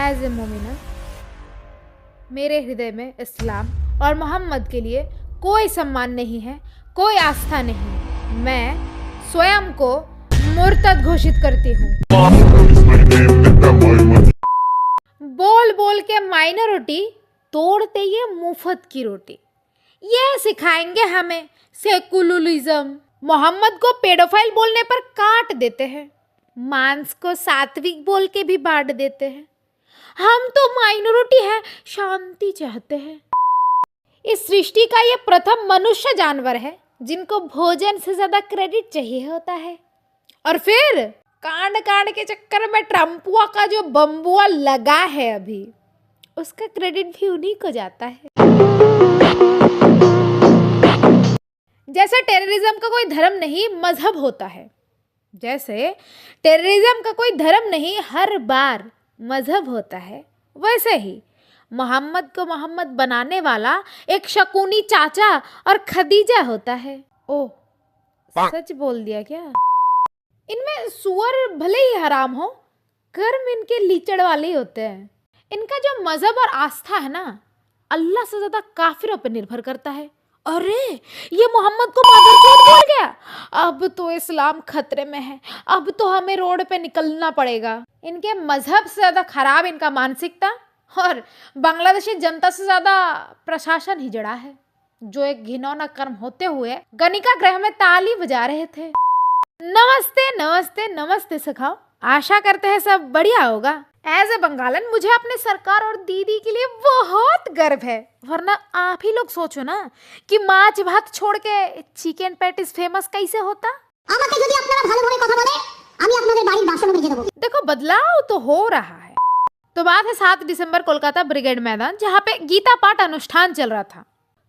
As a Momina मेरे हृदय में इस्लाम और मोहम्मद के लिए कोई सम्मान नहीं है, कोई आस्था नहीं। मैं स्वयं को मुर्तद घोषित करती हूँ। बोल बोल के माइनॉरिटी, तोड़ते ये मुफ्त की रोटी। ये सिखाएंगे हमें सेकुलरिज्म। मोहम्मद को पेडोफाइल बोलने पर काट देते हैं, मांस को सात्विक बोल के भी बांट देते हैं। हम तो माइनॉरिटी है, शांति चाहते हैं। इस सृष्टि का ये प्रथम मनुष्य जानवर है जिनको भोजन से ज्यादा क्रेडिट चाहिए होता है। और फिर कांड कांड के चक्कर में ट्रम्पुआ का जो बम्बुआ लगा है अभी, उसका क्रेडिट भी उन्हीं को जाता है। जैसे टेररिज्म का कोई धर्म नहीं, मजहब होता है। जैसे टेररिज्म का कोई धर्म नहीं, हर बार मजहब होता है, वैसे ही मोहम्मद को मोहम्मद बनाने वाला एक शकुनी चाचा और खदीजा होता है। ओह, सच बोल दिया क्या? इनमें सुअर भले ही हराम हो, कर्म इनके लीचड़ वाले ही होते हैं। इनका जो मजहब और आस्था है ना, अल्लाह से ज्यादा काफिरों पर निर्भर करता है। अरे ये मोहम्मद को मादरचोद बोल गया, अब तो इस्लाम खतरे में है, अब तो हमें रोड पे निकलना पड़ेगा। इनके मजहब से ज्यादा खराब इनका मानसिकता, और बांग्लादेशी जनता से ज्यादा प्रशासन ही जड़ा है, जो एक घिनौना कर्म होते हुए गनिका ग्रह में ताली बजा रहे थे। नमस्ते नमस्ते नमस्ते सखाओ, आशा करते हैं सब बढ़िया होगा। एज ए बंगालन मुझे अपने सरकार और दीदी के लिए बहुत गर्व है, वरना आप ही लोग सोचो ना कि माछ भात छोड़ के चिकन पैटिस फेमस कैसे होता। देखो बदलाव तो हो रहा है। तो बात है 7 दिसंबर कोलकाता ब्रिगेड मैदान, जहाँ पे गीता पाठ अनुष्ठान चल रहा था।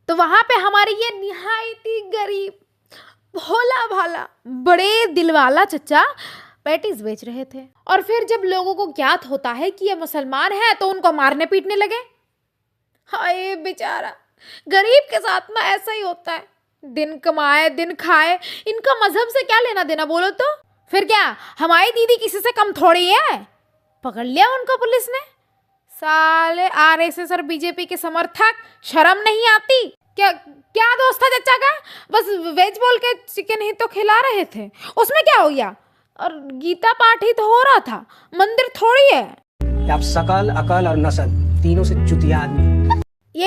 तो वहां पे हमारे ये निहायती गरीब, भोला भाला, बड़े दिलवाला चचा पैटीज बेच रहे थे। और फिर जब लोगों को ज्ञात होता है कि ये मुसलमान है तो उनको मारने पीटने लगे। हाय बेचारा, गरीब के साथ में ऐसा ही होता है, दिन कमाए दिन खाए, इनका मजहब से क्या लेना देना बोलो तो। फिर क्या हमारी दीदी किसी से कम थोड़ी है? पकड़ लिया उनको पुलिस ने। साले आरएसएस और बीजेपी के समर्थक, शर्म नहीं आती? क्या क्या दोस्त था चचा का, बस वेज बोल के चिकन ही तो खिला रहे थे, उसमें क्या हो गया? और गीता पाठ ही तो हो रहा था, मंदिर थोड़ी है। आप सकल, अकल और नस्ल तीनों से चुतिया आदमी।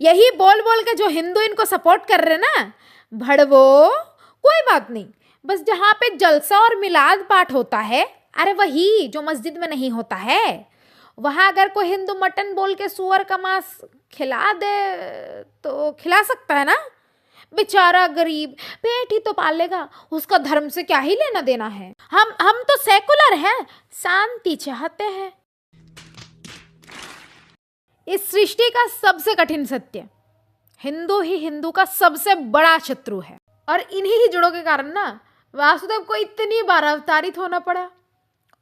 यही बोल बोल के जो हिंदू इनको सपोर्ट कर रहे ना, भड़वो कोई बात नहीं, बस जहाँ पे जलसा और मिलाद पाठ होता है, अरे वही जो मस्जिद में नहीं होता है, वहाँ अगर कोई हिंदू मटन बोल के सुअर का मांस खिला दे तो खिला सकता है ना। बेचारा गरीब पेट ही तो पालेगा, उसका धर्म से क्या ही लेना देना है। हम तो सेकुलर हैं, शांति चाहते हैं। इस सृष्टि का सबसे कठिन सत्य, हिंदू ही हिंदू का सबसे बड़ा शत्रु है। और इन्हीं ही जुड़ों के कारण ना वासुदेव को इतनी बार अवतारित होना पड़ा।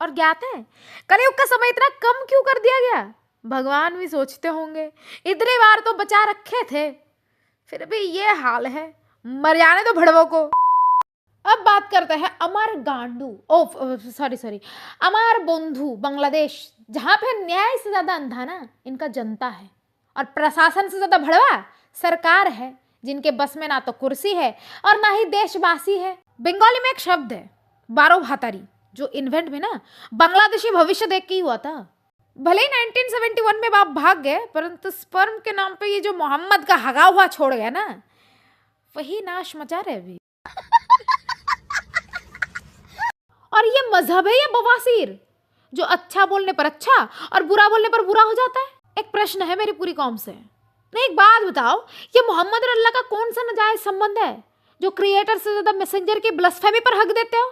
और ज्ञात है कलयुग का समय इतना कम क्यों कर दिया गया? भगवान भी सोचते होंगे, इतनी बार तो बचा रखे थे, फिर भी ये हाल है। मर जाने दो भड़वों को। अब बात करते हैं अमर गांडू, अमर बंधु बांग्लादेश, जहाँ पे न्याय से ज्यादा अंधा ना इनका जनता है, और प्रशासन से ज्यादा भड़वा सरकार है, जिनके बस में ना तो कुर्सी है और ना ही देशवासी है। बंगाली में एक शब्द है बारो भातारी, जो इन्वेंट में ना बांग्लादेशी भविष्य देख के ही हुआ था। भले ही 1971 में बाप भाग गए, परंतु स्पर्म के नाम पे ये जो मोहम्मद का हगा हुआ छोड़ गया ना, वही नाश मचा रहे अभी। और ये मजहब है ये बवासीर, जो अच्छा बोलने पर अच्छा और बुरा बोलने पर बुरा हो जाता है। एक प्रश्न है मेरी पूरी कौम से, नहीं एक बात बताओ, ये मोहम्मद और अल्लाह का कौन सा नाजायज संबंध है जो क्रिएटर से ज्यादा मैसेंजर की ब्लस्फेमी पर हक देते हो?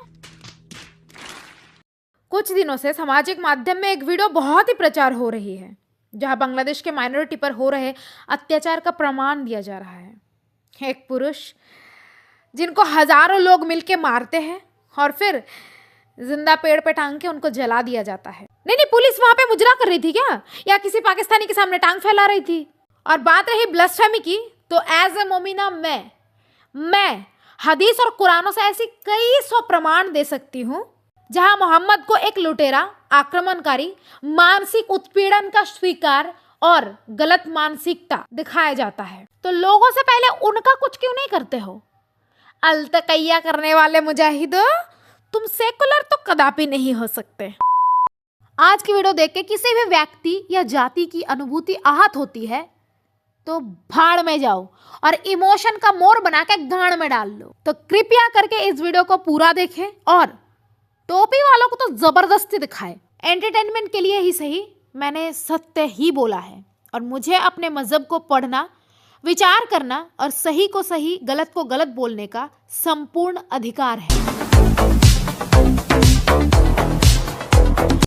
कुछ दिनों से सामाजिक माध्यम में एक वीडियो बहुत ही प्रचार हो रही है, जहां बांग्लादेश के माइनॉरिटी पर हो रहे अत्याचार का प्रमाण दिया जा रहा है। एक पुरुष जिनको हजारों लोग मिलके मारते हैं और फिर जिंदा पेड़ पे टांग के उनको जला दिया जाता है। नहीं, पुलिस वहां पे मुजरा कर रही थी क्या, या किसी पाकिस्तानी के सामने टांग फैला रही थी? और बात रही ब्लस्फेमी की, तो एज ए मोमिना मैं हदीस और कुरानों से ऐसी कई सौ प्रमाण दे सकती हूँ जहां मोहम्मद को एक लुटेरा, आक्रमणकारी, मानसिक उत्पीड़न का स्वीकार और गलत मानसिकता दिखाया जाता है। तो लोगों से पहले उनका कुछ क्यों नहीं करते हो? अलतकैया करने वाले मुजाहिदो, तुम सेकुलर तो कदापि नहीं हो सकते। आज की वीडियो देख के किसी भी व्यक्ति या जाति की अनुभूति आहत होती है तो भाड़ में जाओ और इमोशन का मोर बना के गांड में डाल लो। तो कृपया करके इस वीडियो को पूरा देखें और टोपी वालों को तो जबरदस्ती दिखाएं। एंटरटेनमेंट के लिए ही सही, मैंने सत्य ही बोला है और मुझे अपने मजहब को पढ़ना, विचार करना और सही को सही, गलत को गलत बोलने का संपूर्ण अधिकार है।